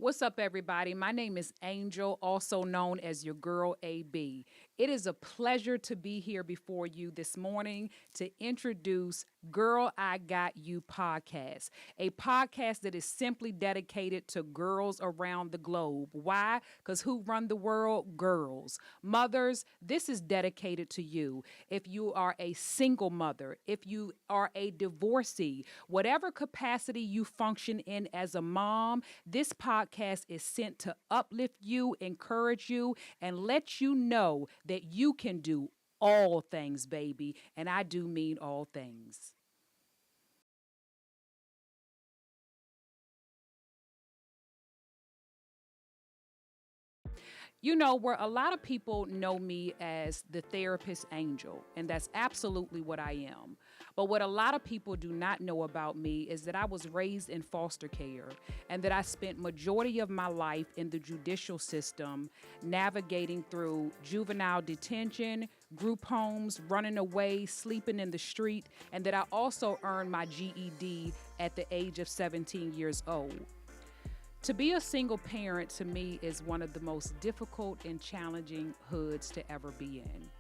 What's up, everybody? My name is Angel, also known as your girl AB. It is a pleasure to be here before you this morning to introduce Girl I Got You podcast, a podcast that is simply dedicated to girls around the globe. Why? Because who run the world? Girls. Mothers, this is dedicated to you. If you are a single mother, if you are a divorcee, whatever capacity you function in as a mom, this podcast is sent to uplift you, encourage you, and let you know that you can do all things, baby. And I do mean all things. You know, where a lot of people know me as the therapist angel, and that's absolutely what I am. But what a lot of people do not know about me is that I was raised in foster care and that I spent majority of my life in the judicial system navigating through juvenile detention, group homes, running away, sleeping in the street, and that I also earned my GED at the age of 17 years old. To be a single parent to me is one of the most difficult and challenging hoods to ever be in.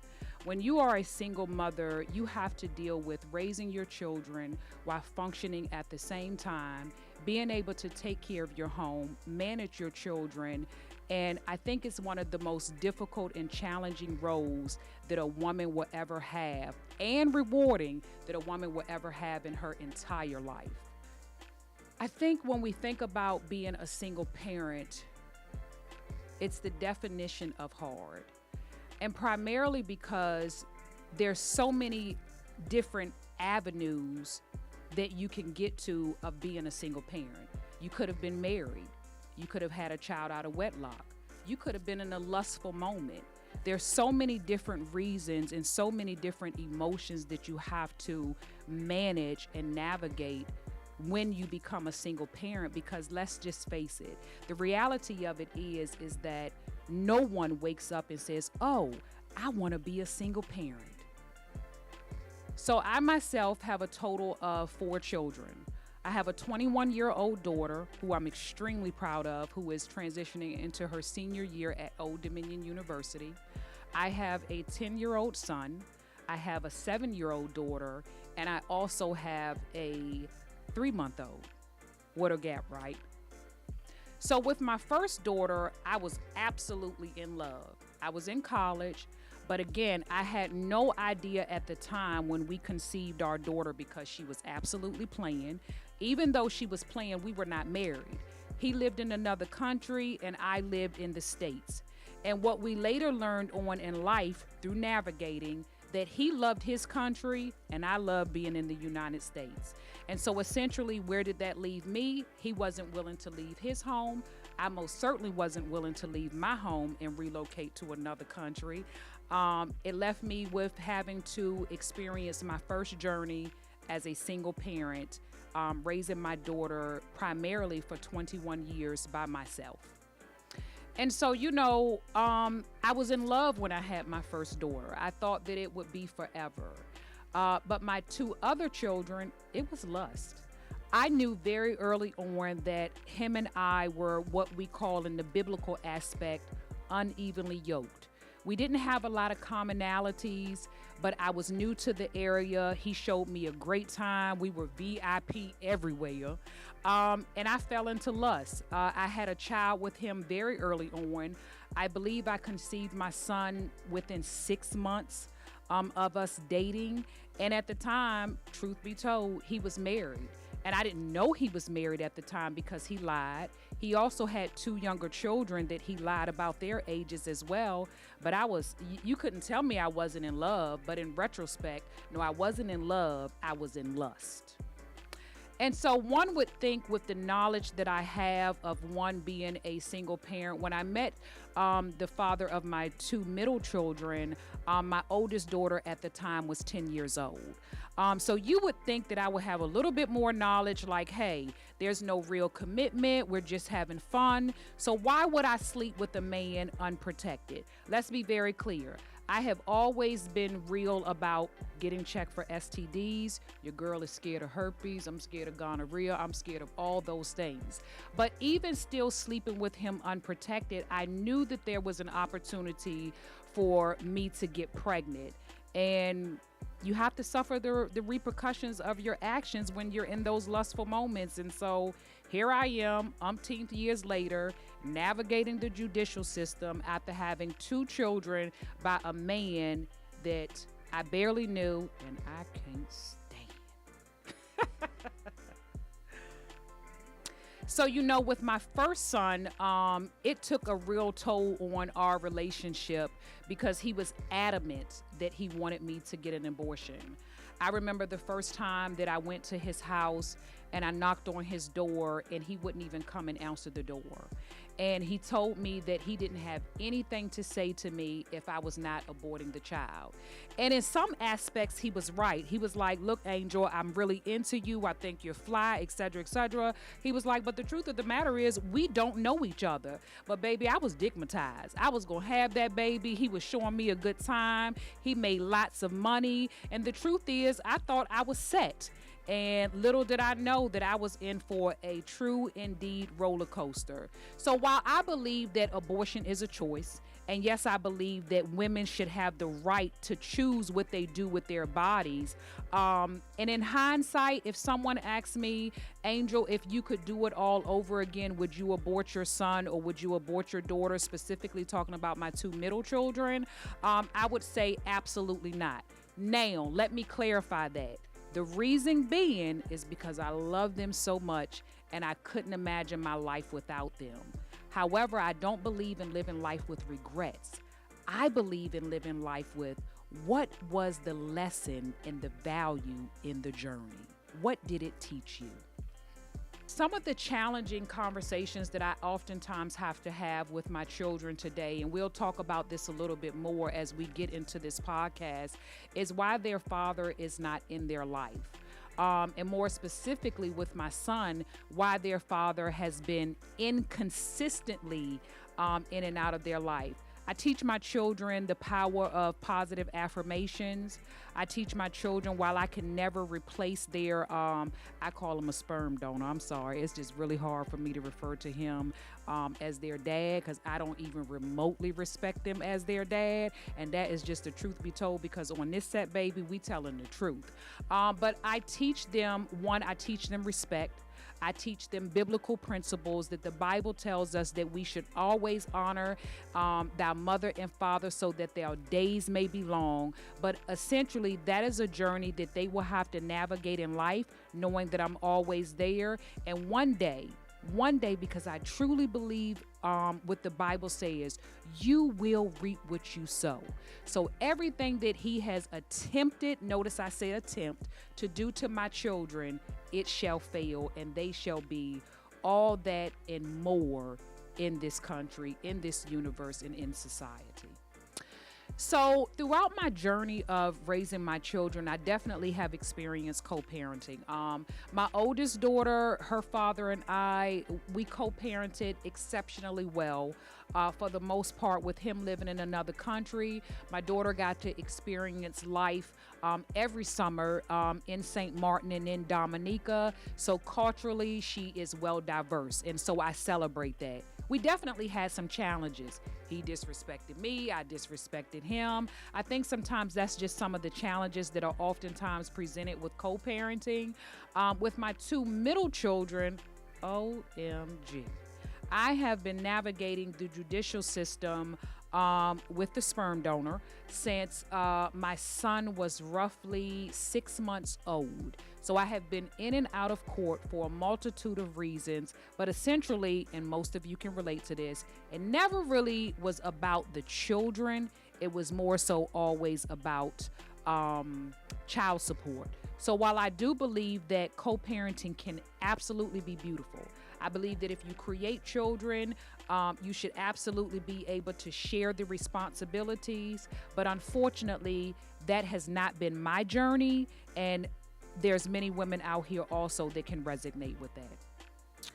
When you are a single mother, you have to deal with raising your children while functioning at the same time, being able to take care of your home, manage your children, and I think it's one of the most difficult and challenging roles that a woman will ever have, and rewarding that a woman will ever have in her entire life. I think when we think about being a single parent, it's the definition of hard. And primarily because there's so many different avenues that you can get to of being a single parent. You could have been married. You could have had a child out of wedlock. You could have been in a lustful moment. There's so many different reasons and so many different emotions that you have to manage and navigate when you become a single parent, because let's just face it, the reality of it is that no one wakes up and says, oh, I want to be a single parent. So I myself have a total of 4 children. I have a 21-year-old daughter who I'm extremely proud of, who is transitioning into her senior year at Old Dominion University. I have a 10-year-old son. I have a 7-year-old daughter, and I also have a 3-month-old. What a gap, right? So with my first daughter, I was absolutely in love. I was in college, but again, I had no idea at the time when we conceived our daughter, because she was absolutely playing. Even though she was playing, we were not married. He lived in another country and I lived in the States. And what we later learned on in life through navigating, that he loved his country and I loved being in the United States. And so essentially, where did that leave me? He wasn't willing to leave his home. I most certainly wasn't willing to leave my home and relocate to another country. It left me with having to experience my first journey as a single parent, raising my daughter primarily for 21 years by myself. And so, I was in love when I had my first daughter. I thought that it would be forever. But my 2 other children, it was lust. I knew very early on that him and I were what we call in the biblical aspect, unevenly yoked. We didn't have a lot of commonalities, but I was new to the area. He showed me a great time. We were VIP everywhere. And I fell into lust. I had a child with him very early on. I believe I conceived my son within 6 months of us dating. And at the time, truth be told, he was married. And I didn't know he was married at the time because he lied. He also had 2 younger children that he lied about their ages as well. But you couldn't tell me I wasn't in love. But in retrospect, no, I wasn't in love. I was in lust. And so one would think, with the knowledge that I have of one being a single parent, when I met the father of my 2 middle children, my oldest daughter at the time was 10 years old. So you would think that I would have a little bit more knowledge, like, hey, there's no real commitment. We're just having fun. So why would I sleep with a man unprotected? Let's be very clear. I have always been real about getting checked for STDs. Your girl is scared of herpes. I'm scared of gonorrhea. I'm scared of all those things. But even still sleeping with him unprotected, I knew that there was an opportunity for me to get pregnant. And you have to suffer the repercussions of your actions when you're in those lustful moments. And so here I am, umpteenth years later, navigating the judicial system after having 2 children by a man that I barely knew and I can't stand. So, with my first son, it took a real toll on our relationship because he was adamant that he wanted me to get an abortion. I remember the first time that I went to his house and I knocked on his door and he wouldn't even come and answer the door. And he told me that he didn't have anything to say to me if I was not aborting the child. And in some aspects, he was right. He was like, look, Angel, I'm really into you. I think you're fly, et cetera, et cetera. He was like, but the truth of the matter is we don't know each other. But baby, I was stigmatized. I was going to have that baby. He was showing me a good time. He made lots of money. And the truth is, I thought I was set. And little did I know that I was in for a true indeed roller coaster. So while I believe that abortion is a choice, and yes, I believe that women should have the right to choose what they do with their bodies. And in hindsight, if someone asked me, Angel, if you could do it all over again, would you abort your son or would you abort your daughter, specifically talking about my 2 middle children? I would say absolutely not. Now, let me clarify that. The reason being is because I love them so much and I couldn't imagine my life without them. However, I don't believe in living life with regrets. I believe in living life with what was the lesson and the value in the journey? What did it teach you? Some of the challenging conversations that I oftentimes have to have with my children today, and we'll talk about this a little bit more as we get into this podcast, is why their father is not in their life. And more specifically with my son, why their father has been inconsistently in and out of their life. I teach my children the power of positive affirmations. I teach my children, while I can never replace their, I call him a sperm donor. I'm sorry. It's just really hard for me to refer to him as their dad because I don't even remotely respect them as their dad. And that is just the truth be told because on this set, baby, we telling the truth. But I teach them, I teach them respect. I teach them biblical principles that the Bible tells us that we should always honor thy mother and father so that their days may be long. But essentially, that is a journey that they will have to navigate in life, knowing that I'm always there. And one day, because I truly believe what the Bible says, you will reap what you sow. So everything that he has attempted, notice I say attempt, to do to my children, it shall fail, and they shall be all that and more in this country, in this universe, and in society. So throughout my journey of raising my children, I definitely have experienced co-parenting. My oldest daughter, her father and I, we co-parented exceptionally well. For the most part, with him living in another country, my daughter got to experience life every summer in St. Martin and in Dominica. So culturally, she is well diverse. And so I celebrate that. We definitely had some challenges. He disrespected me. I disrespected him. I think sometimes that's just some of the challenges that are oftentimes presented with co-parenting. With my 2 middle children, OMG. I have been navigating the judicial system with the sperm donor since my son was roughly 6 months old. So I have been in and out of court for a multitude of reasons, but essentially, and most of you can relate to this, it never really was about the children. It was more so always about child support. So while I do believe that co-parenting can absolutely be beautiful, I believe that if you create children, you should absolutely be able to share the responsibilities. But unfortunately, that has not been my journey. And there's many women out here also that can resonate with that.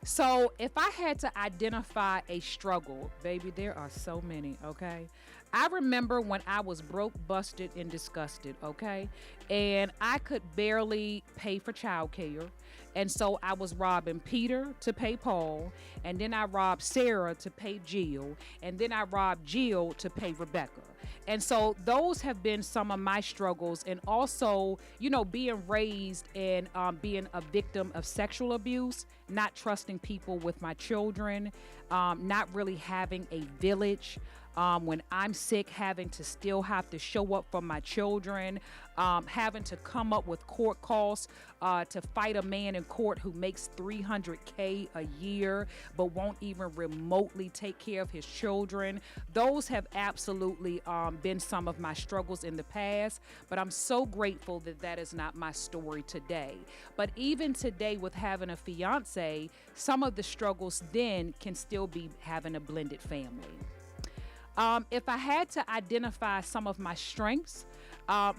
So, if I had to identify a struggle, baby, there are so many, okay? I remember when I was broke, busted, and disgusted, okay? And I could barely pay for childcare. And so I was robbing Peter to pay Paul, and then I robbed Sarah to pay Jill, and then I robbed Jill to pay Rebecca. And so those have been some of my struggles. And also, being raised and being a victim of sexual abuse, not trusting people with my children, not really having a village. When I'm sick, having to still have to show up for my children, having to come up with court costs to fight a man in court who makes $300K a year but won't even remotely take care of his children. Those have absolutely been some of my struggles in the past, but I'm so grateful that that is not my story today. But even today, with having a fiance, some of the struggles then can still be having a blended family. If I had to identify some of my strengths are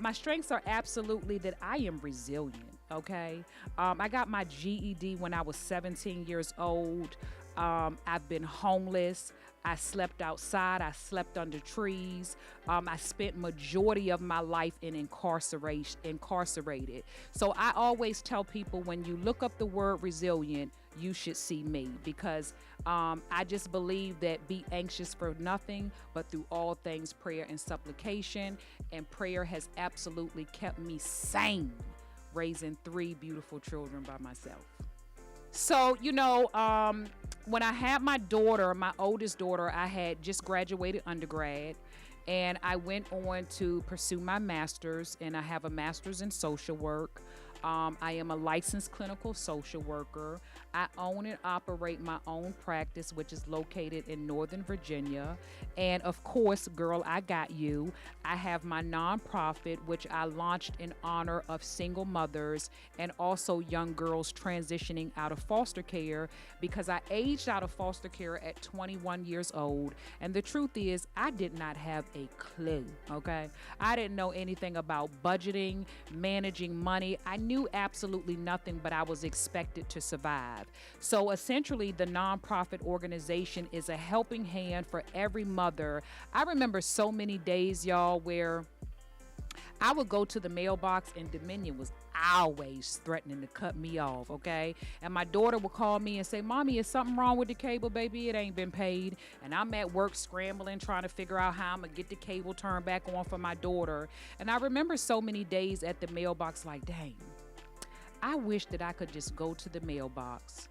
absolutely that I am resilient, okay? I got my GED when I was 17 years old. I've been homeless. I slept outside. I slept under trees. I spent majority of my life in incarcerated. So I always tell people, when you look up the word resilient, you should see me, because I just believe that be anxious for nothing, but through all things prayer and supplication. And prayer has absolutely kept me sane, raising 3 beautiful children by myself. So, when I had my daughter, my oldest daughter, I had just graduated undergrad, and I went on to pursue my master's, and I have a master's in social work. I am a licensed clinical social worker. I own and operate my own practice, which is located in Northern Virginia. And of course, girl, I got you. I have my nonprofit, which I launched in honor of single mothers and also young girls transitioning out of foster care, because I aged out of foster care at 21 years old. And the truth is, I did not have a clue, okay? I didn't know anything about budgeting, managing money. I knew absolutely nothing, but I was expected to survive. So essentially, the nonprofit organization is a helping hand for every mother. I remember so many days, y'all, where I would go to the mailbox and Dominion was always threatening to cut me off, okay? And my daughter would call me and say, "Mommy, is something wrong with the cable, baby? It ain't been paid." And I'm at work scrambling, trying to figure out how I'm going to get the cable turned back on for my daughter. And I remember so many days at the mailbox like, dang, I wish that I could just go to the mailbox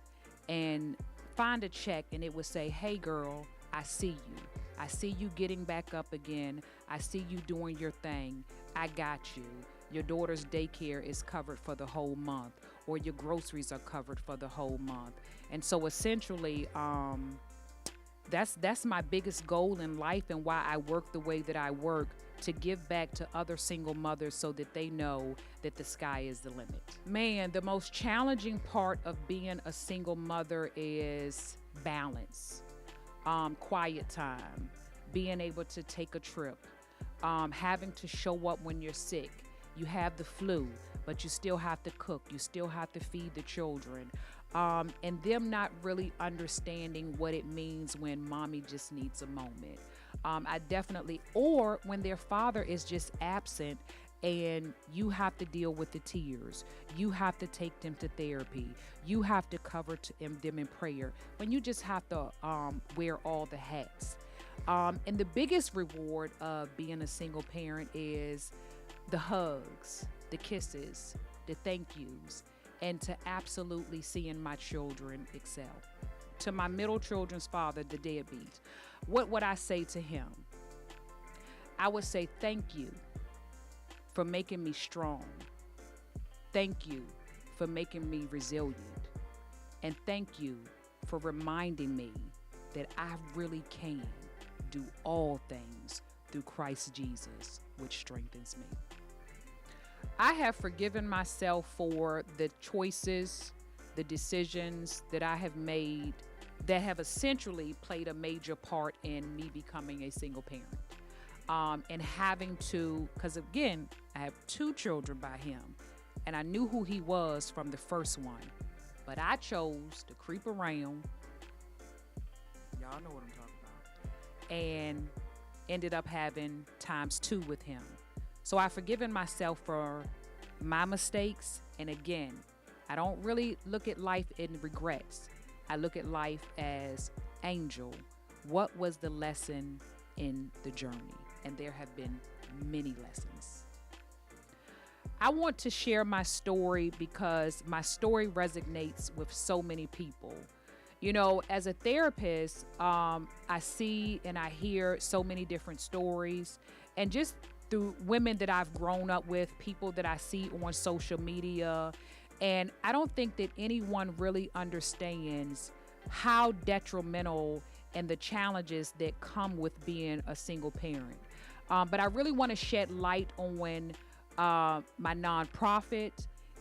and find a check and it would say, "Hey girl, I see you. I see you getting back up again. I see you doing your thing. I got you. Your daughter's daycare is covered for the whole month, or your groceries are covered for the whole month." And so essentially, that's my biggest goal in life, and why I work the way that I work, to give back to other single mothers so that they know that the sky is the limit. Man, the most challenging part of being a single mother is balance, quiet time, being able to take a trip, having to show up when you're sick. You have the flu, but you still have to cook. You still have to feed the children. And them not really understanding what it means when mommy just needs a moment. Or when their father is just absent and you have to deal with the tears. You have to take them to therapy. You have to cover them in prayer. When you just have to wear all the hats. And the biggest reward of being a single parent is the hugs, the kisses, the thank yous, and to absolutely seeing my children excel. To my middle children's father, the deadbeat, what would I say to him? I would say, "Thank you for making me strong. Thank you for making me resilient. And thank you for reminding me that I really can do all things through Christ Jesus, which strengthens me." I have forgiven myself for the choices, the decisions that I have made that have essentially played a major part in me becoming a single parent. And having to, because again, I have 2 children by him, and I knew who he was from the first one, But I chose to creep around. Y'all know what I'm talking about. And ended up having times two with him. So I've forgiven myself for my mistakes. And again, I don't really look at life in regrets. I look at life as Angel. What was the lesson in the journey? And there have been many lessons. I want to share my story because my story resonates with so many people. You know, as a therapist, I see and I hear so many different stories, and just through women that I've grown up with, people that I see on social media. And I don't think that anyone really understands how detrimental and the challenges that come with being a single parent. But I really want to shed light on my nonprofit,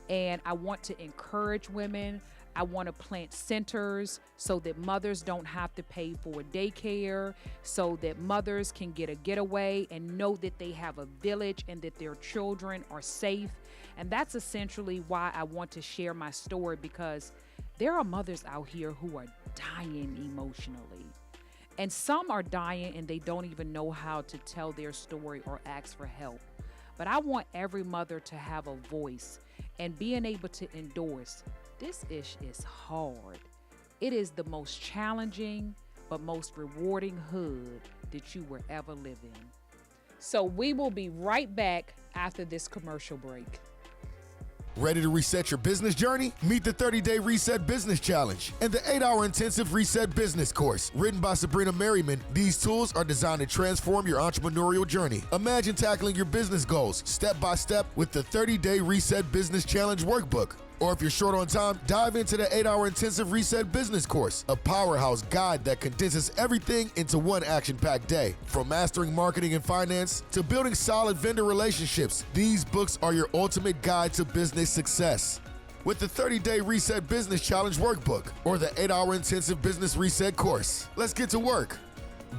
and I want to encourage women. I want to plant centers so that mothers don't have to pay for daycare, so that mothers can get a getaway and know that they have a village and that their children are safe. And that's essentially why I want to share my story, because there are mothers out here who are dying emotionally. And some are dying and they don't even know how to tell their story or ask for help. But I want every mother to have a voice and being able to endorse. This ish is hard. It is the most challenging but most rewarding hood that you will ever live in. So we will be right back after this commercial break. Ready to reset your business journey? Meet the 30-Day Reset Business Challenge and the 8-hour intensive Reset Business course. Written by Sabrina Merriman, these tools are designed to transform your entrepreneurial journey. Imagine tackling your business goals step by step with the 30-Day Reset Business Challenge workbook. Or if you're short on time, dive into the 8-hour intensive Reset Business course, a powerhouse guide that condenses everything into one action-packed day. From mastering marketing and finance to building solid vendor relationships, these books are your ultimate guide to business success. With the 30-Day Reset Business Challenge workbook or the 8-hour intensive business reset course, let's get to work.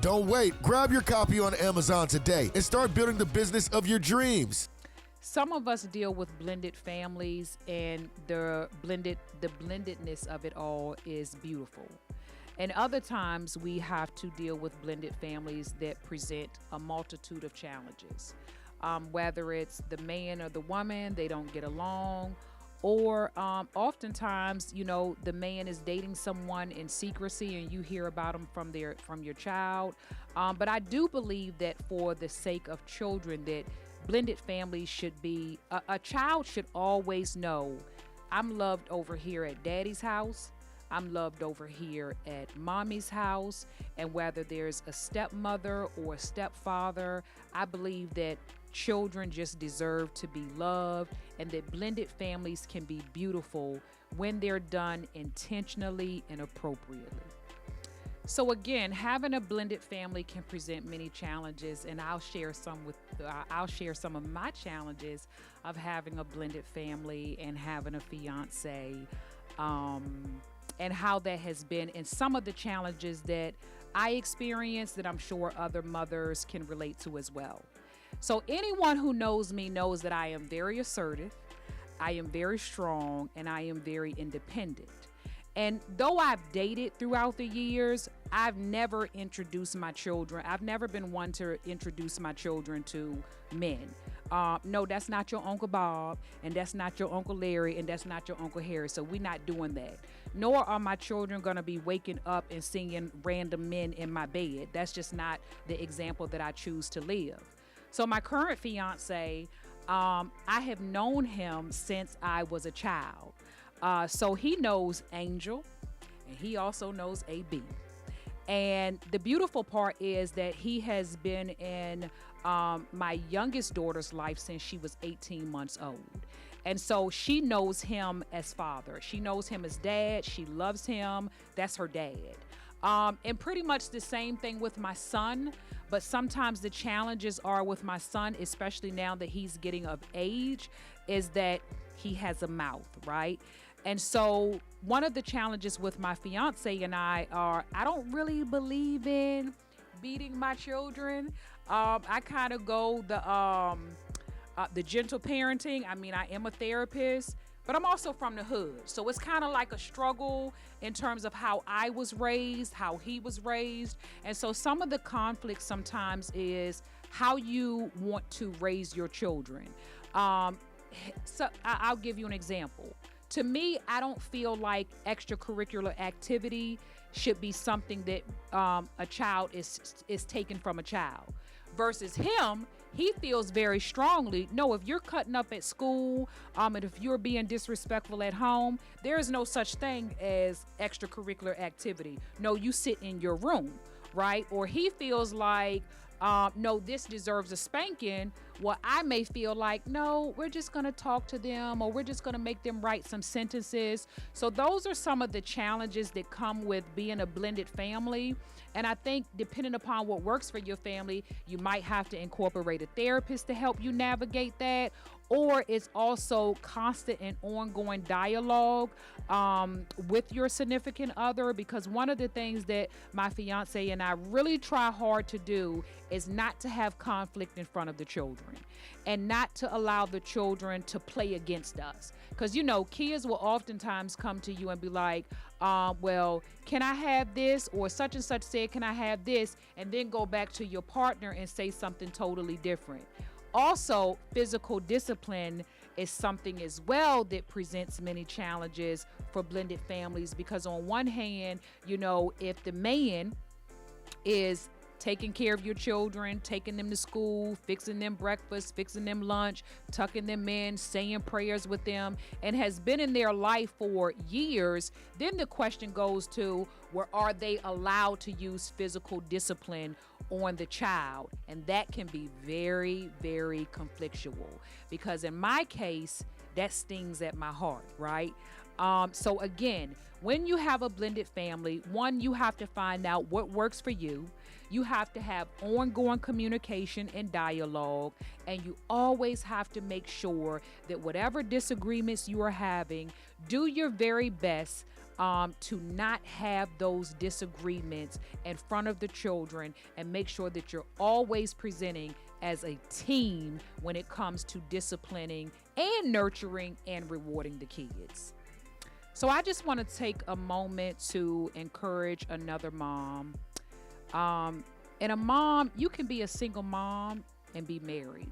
Don't wait. Grab your copy on Amazon today and start building the business of your dreams. Some of us deal with blended families, and the blendedness of it all is beautiful. And other times we have to deal with blended families that present a multitude of challenges. Whether it's the man or the woman, they don't get along, or oftentimes, you know, the man is dating someone in secrecy and you hear about them from your child. But I do believe that for the sake of children, that blended families should be, a child should always know, I'm loved over here at daddy's house, I'm loved over here at mommy's house. And whether there's a stepmother or a stepfather, I believe that children just deserve to be loved, and that blended families can be beautiful when they're done intentionally and appropriately. So again, having a blended family can present many challenges, and I'll share some of my challenges of having a blended family and having a fiance, and how that has been, and some of the challenges that I experienced that I'm sure other mothers can relate to as well. So anyone who knows me knows that I am very assertive, I am very strong, and I am very independent. And though I've dated throughout the years, I've never introduced my children. I've never been one to introduce my children to men. No, that's not your Uncle Bob, and that's not your Uncle Larry, and that's not your Uncle Harry. So we're not doing that. Nor are my children going to be waking up and seeing random men in my bed. That's just not the example that I choose to live. So my current fiance, I have known him since I was a child. So he knows Angel, and he also knows AB. And the beautiful part is that he has been in my youngest daughter's life since she was 18 months old. And so she knows him as father. She knows him as dad. She loves him. That's her dad. And pretty much the same thing with my son. But sometimes the challenges are with my son, especially now that he's getting of age, is that he has a mouth, right? And so one of the challenges with my fiance and I don't really believe in beating my children. I kind of go the gentle parenting. I mean, I am a therapist, but I'm also from the hood. So it's kind of like a struggle in terms of how I was raised, how he was raised. And so some of the conflict sometimes is how you want to raise your children. I'll give you an example. To me, I don't feel like extracurricular activity should be something that a child is taken from a child. Versus him, he feels very strongly, no, if you're cutting up at school, and if you're being disrespectful at home, there is no such thing as extracurricular activity. No, you sit in your room, right? Or he feels like, no, this deserves a spanking. Well, I may feel like, no, we're just going to talk to them, or we're just going to make them write some sentences. So those are some of the challenges that come with being a blended family. And I think depending upon what works for your family, you might have to incorporate a therapist to help you navigate that. Or it's also constant and ongoing dialogue with your significant other, because one of the things that my fiance and I really try hard to do is not to have conflict in front of the children and not to allow the children to play against us. Because, you know, kids will oftentimes come to you and be like, well, can I have this? Or such and such said, can I have this? And then go back to your partner and say something totally different. Also, physical discipline is something as well that presents many challenges for blended families, because on one hand, you know, if the man is taking care of your children, taking them to school, fixing them breakfast, fixing them lunch, tucking them in, saying prayers with them, and has been in their life for years, then the question goes to, where are they allowed to use physical discipline on the child? And that can be very, very conflictual, because in my case, that stings at my heart, right? So again, when you have a blended family, one, you have to find out what works for you. You have to have ongoing communication and dialogue, and you always have to make sure that whatever disagreements you are having, do your very best to not have those disagreements in front of the children, and make sure that you're always presenting as a team when it comes to disciplining and nurturing and rewarding the kids. So I just want to take a moment to encourage another mom. And a mom, you can be a single mom and be married.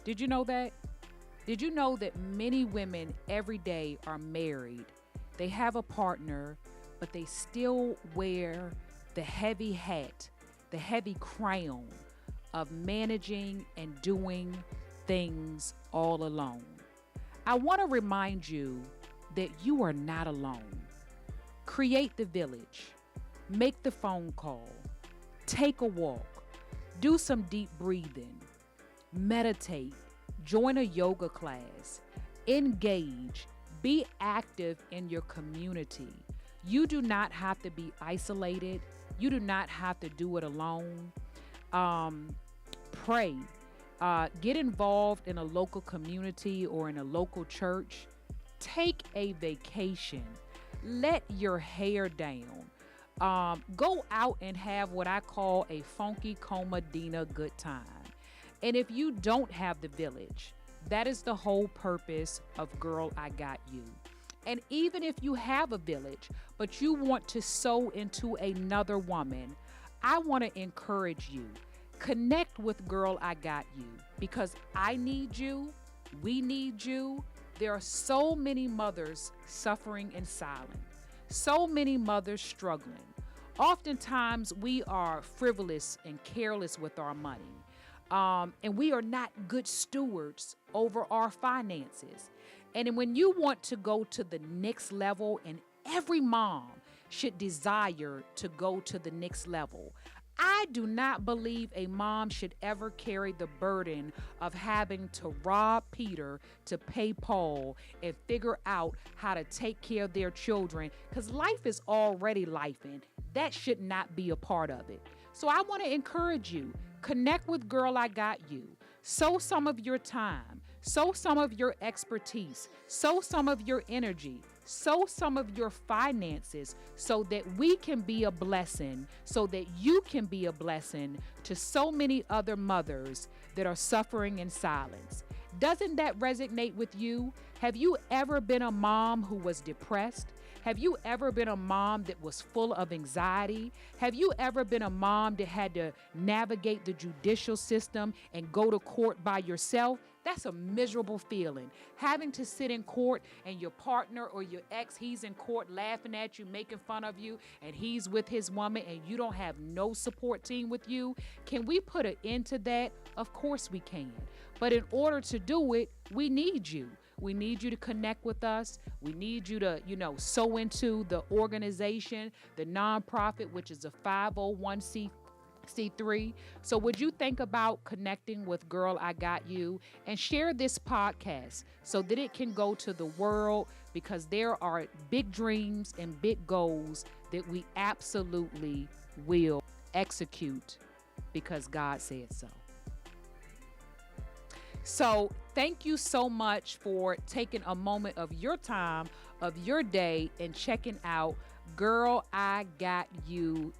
Did you know that? Did you know that many women every day are married? They have a partner, but they still wear the heavy hat, the heavy crown of managing and doing things all alone. I want to remind you that you are not alone. Create the village. Make the phone call. Take a walk. Do some deep breathing. Meditate. Join a yoga class. Engage. Be active in your community. You do not have to be isolated. You do not have to do it alone. Pray. Get involved in a local community or in a local church. Take a vacation. Let your hair down. Go out and have what I call a funky comadina good time. And if you don't have the village, that is the whole purpose of Girl, I Got You. And even if you have a village, but you want to sow into another woman, I want to encourage you. Connect with Girl, I Got You, because I need you. We need you. There are so many mothers suffering in silence, so many mothers struggling. Oftentimes, we are frivolous and careless with our money, and we are not good stewards over our finances. And when you want to go to the next level, and every mom should desire to go to the next level, I do not believe a mom should ever carry the burden of having to rob Peter to pay Paul and figure out how to take care of their children, because life is already lifing. That should not be a part of it. So I want to encourage you, connect with Girl, I Got You. Sow some of your time, sow some of your expertise, sow some of your energy, sow some of your finances, so that we can be a blessing, so that you can be a blessing to so many other mothers that are suffering in silence. Doesn't that resonate with you? Have you ever been a mom who was depressed? Have you ever been a mom that was full of anxiety? Have you ever been a mom that had to navigate the judicial system and go to court by yourself? That's a miserable feeling. Having to sit in court and your partner or your ex, he's in court laughing at you, making fun of you, and he's with his woman and you don't have no support team with you. Can we put an end to that? Of course we can. But in order to do it, we need you. We need you to connect with us. We need you to, sow into the organization, the nonprofit, which is a 501c3. So would you think about connecting with Girl I Got You and share this podcast so that it can go to the world, because there are big dreams and big goals that we absolutely will execute because God said so. So thank you so much for taking a moment of your time, of your day, and checking out Girl I Got You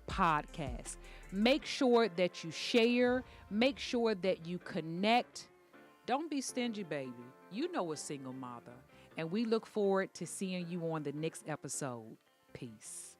podcast. Make sure that you share. Make sure that you connect. Don't be stingy, baby. You know a single mother. And we look forward to seeing you on the next episode. Peace.